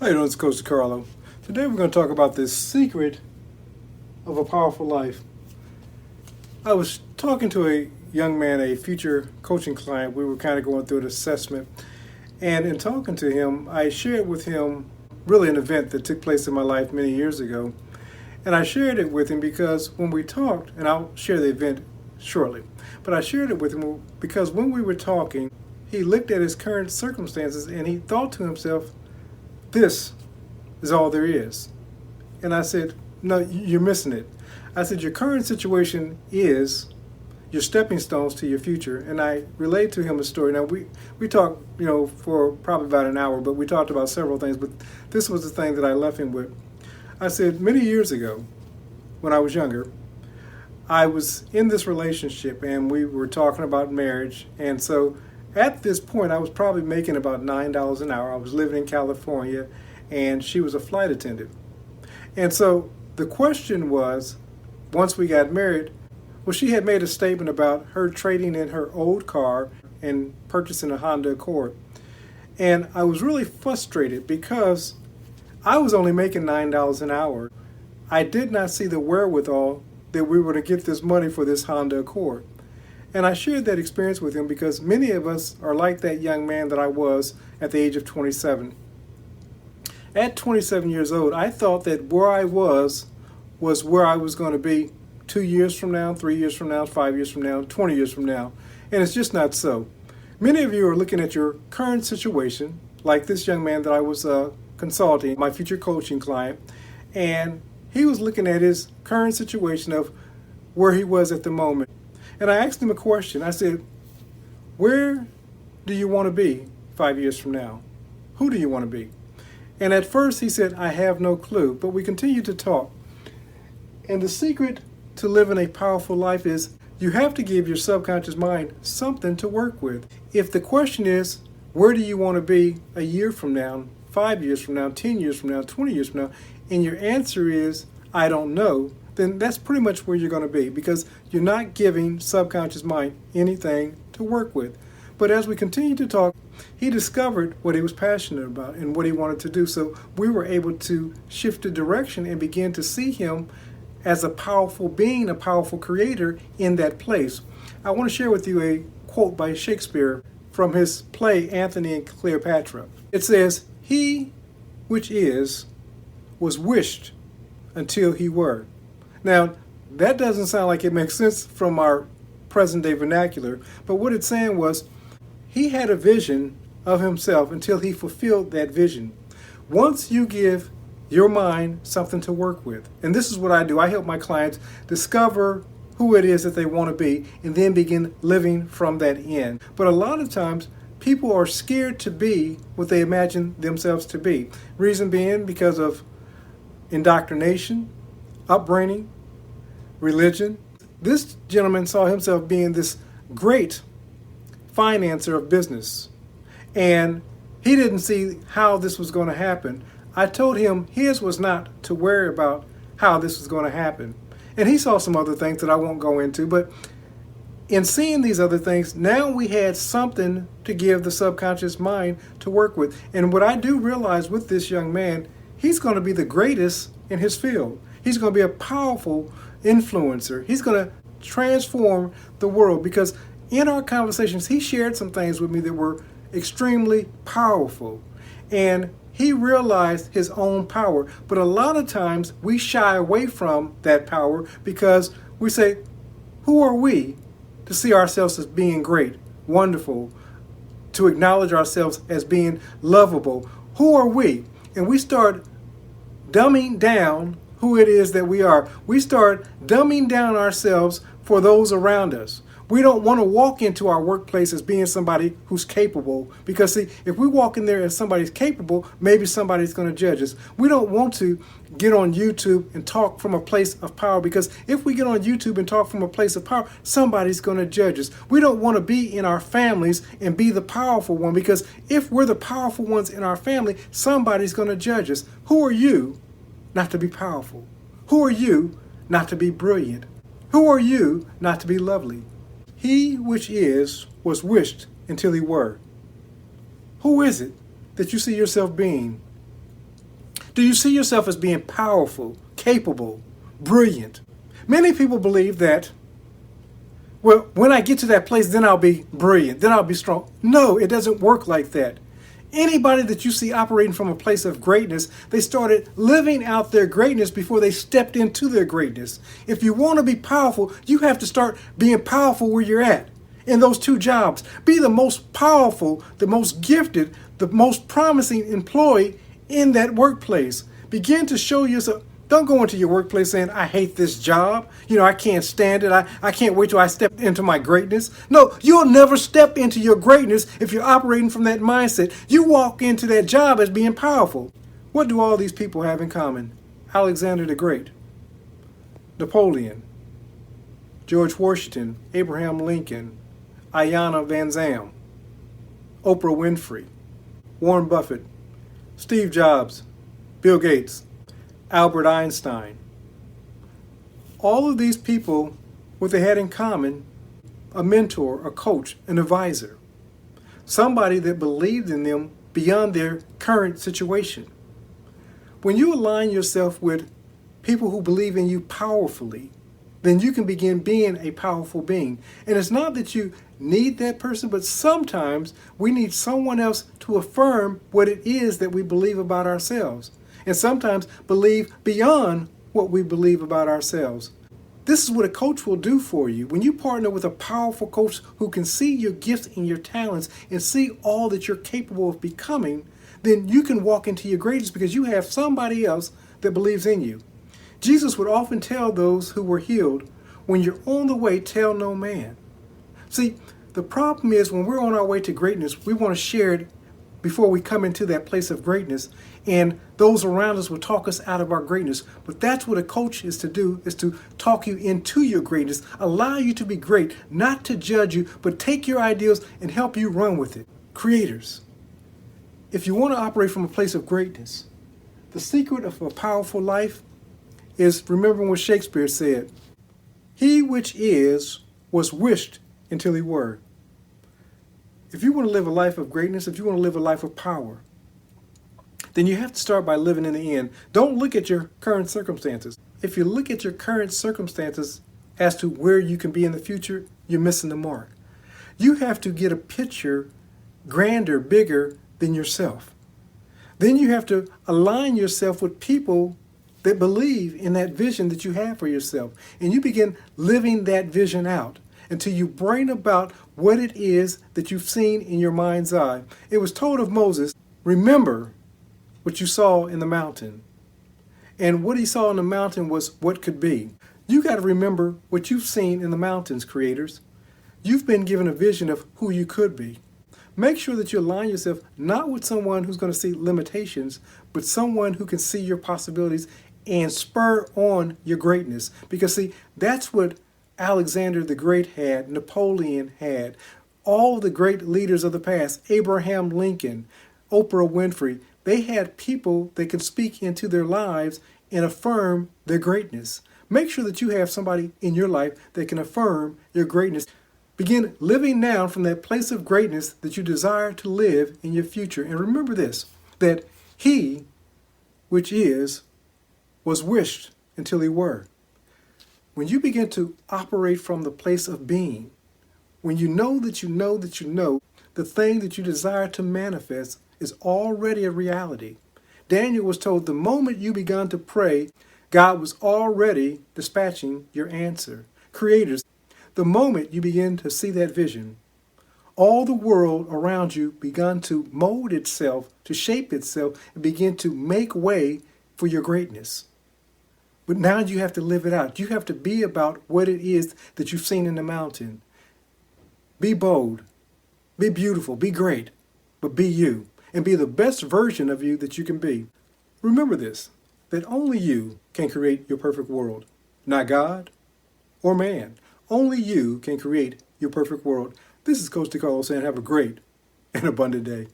How you doing? It's Coach DeCarlo. Today we're going to talk about the secret of a powerful life. I was talking to a young man, a future coaching client. We were kind of going through an assessment. And in talking to him, I shared with him really an event that took place in my life many years ago. And I shared it with him because when we talked, and I'll share the event shortly, but I shared it with him because when we were talking, he looked at his current circumstances and he thought to himself, this is all there is. And I said, no, you're missing it. I said, your current situation is your stepping stones to your future. And I relayed to him a story. Now, we talked, for probably about an hour, but we talked about several things. But this was the thing that I left him with. I said, many years ago, when I was younger, I was in this relationship and we were talking about marriage. And so at this point, I was probably making about $9 an hour. I was living in California, and she was a flight attendant. And so the question was, once we got married, well, she had made a statement about her trading in her old car and purchasing a Honda Accord. And I was really frustrated because I was only making $9 an hour. I did not see the wherewithal that we were to get this money for this Honda Accord. And I shared that experience with him because many of us are like that young man that I was at the age of 27. At 27 years old, I thought that where I was where I was going to be 2 years from now, 3 years from now, 5 years from now, 20 years from now. And it's just not so. Many of you are looking at your current situation, like this young man that I was consulting, my future coaching client, and he was looking at his current situation of where he was at the moment. And I asked him a question. I said, where do you want to be 5 years from now? Who do you want to be? And at first he said, I have no clue. But we continued to talk. And the secret to living a powerful life is you have to give your subconscious mind something to work with. If the question is, where do you want to be a year from now, 5 years from now, 10 years from now, 20 years from now, and your answer is, I don't know, then that's pretty much where you're going to be because you're not giving subconscious mind anything to work with. But as we continued to talk, he discovered what he was passionate about and what he wanted to do. So we were able to shift the direction and begin to see him as a powerful being, a powerful creator in that place. I want to share with you a quote by Shakespeare from his play Antony and Cleopatra. It says, he which is was wished until he were. Now, that doesn't sound like it makes sense from our present day vernacular, but what it's saying was he had a vision of himself until he fulfilled that vision. Once you give your mind something to work with, and this is what I do, I help my clients discover who it is that they want to be and then begin living from that end. But a lot of times, people are scared to be what they imagine themselves to be. Reason being because of indoctrination, upbringing, religion. This gentleman saw himself being this great financer of business, and he didn't see how this was going to happen. I told him his was not to worry about how this was going to happen. And he saw some other things that I won't go into, but in seeing these other things, now we had something to give the subconscious mind to work with. And what I do realize with this young man, he's going to be the greatest in his field. He's going to be a powerful influencer. He's going to transform the world because in our conversations, he shared some things with me that were extremely powerful. And he realized his own power. But a lot of times we shy away from that power because we say, who are we to see ourselves as being great, wonderful, to acknowledge ourselves as being lovable? Who are we? And we start dumbing down who it is that we are. We start dumbing down ourselves for those around us. We don't want to walk into our workplace as being somebody who's capable because, see, if we walk in there as somebody's capable, maybe somebody's going to judge us. We don't want to get on YouTube and talk from a place of power because if we get on YouTube and talk from a place of power, somebody's going to judge us. We don't want to be in our families and be the powerful one because if we're the powerful ones in our family, somebody's going to judge us. Who are you not to be powerful? Who are you not to be brilliant? Who are you not to be lovely? He which is was wished until he were. Who is it that you see yourself being Do you see yourself as being powerful, capable, brilliant? Many people believe that, well, when I get to that place, then I'll be brilliant, then I'll be strong. No, it doesn't work like that. Anybody that you see operating from a place of greatness, they started living out their greatness before they stepped into their greatness. If you want to be powerful, you have to start being powerful where you're at. In those two jobs, be the most powerful, the most gifted, the most promising employee in that workplace. Begin to show yourself. Don't go into your workplace saying, I hate this job. I can't stand it. I can't wait till I step into my greatness. No, you'll never step into your greatness if you're operating from that mindset. You walk into that job as being powerful. What do all these people have in common? Alexander the Great, Napoleon, George Washington, Abraham Lincoln, Ayanna Van Zandt, Oprah Winfrey, Warren Buffett, Steve Jobs, Bill Gates, Albert Einstein. All of these people, what they had in common, a mentor, a coach, an advisor, somebody that believed in them beyond their current situation. When you align yourself with people who believe in you powerfully, then you can begin being a powerful being. And it's not that you need that person, but sometimes we need someone else to affirm what it is that we believe about ourselves. And sometimes believe beyond what we believe about ourselves. This is what a coach will do for you. When you partner with a powerful coach who can see your gifts and your talents and see all that you're capable of becoming, then you can walk into your greatness because you have somebody else that believes in you. Jesus would often tell those who were healed, when you're on the way, tell no man. See, the problem is when we're on our way to greatness, we want to share it before we come into that place of greatness, and those around us will talk us out of our greatness. But that's what a coach is to do, is to talk you into your greatness, allow you to be great, not to judge you, but take your ideals and help you run with it. Creators, if you want to operate from a place of greatness, the secret of a powerful life is remembering what Shakespeare said. He which is was wished until he were. If you want to live a life of greatness, if you want to live a life of power, then you have to start by living in the end. Don't look at your current circumstances. If you look at your current circumstances as to where you can be in the future, you're missing the mark. You have to get a picture grander, bigger than yourself. Then you have to align yourself with people that believe in that vision that you have for yourself. And you begin living that vision out until you bring about what it is that you've seen in your mind's eye. It was told of Moses, remember what you saw in the mountain. And what he saw in the mountain was what could be. You got to remember what you've seen in the mountains, creators. You've been given a vision of who you could be. Make sure that you align yourself not with someone who's going to see limitations, but someone who can see your possibilities and spur on your greatness. Because see, that's what Alexander the Great had, Napoleon had, all the great leaders of the past, Abraham Lincoln, Oprah Winfrey. They had people that could speak into their lives and affirm their greatness. Make sure that you have somebody in your life that can affirm your greatness. Begin living now from that place of greatness that you desire to live in your future. And remember this, that he, which is, was wished until he were. When you begin to operate from the place of being, when you know that you know that you know, the thing that you desire to manifest is already a reality. Daniel was told the moment you began to pray, God was already dispatching your answer. Creators, the moment you begin to see that vision, all the world around you began to mold itself, to shape itself, and begin to make way for your greatness. But now you have to live it out. You have to be about what it is that you've seen in the mountain. Be bold, be beautiful, be great, but be you, and be the best version of you that you can be. Remember this, that only you can create your perfect world, not God or man. Only you can create your perfect world. This is Coach DeCarlo saying have a great and abundant day.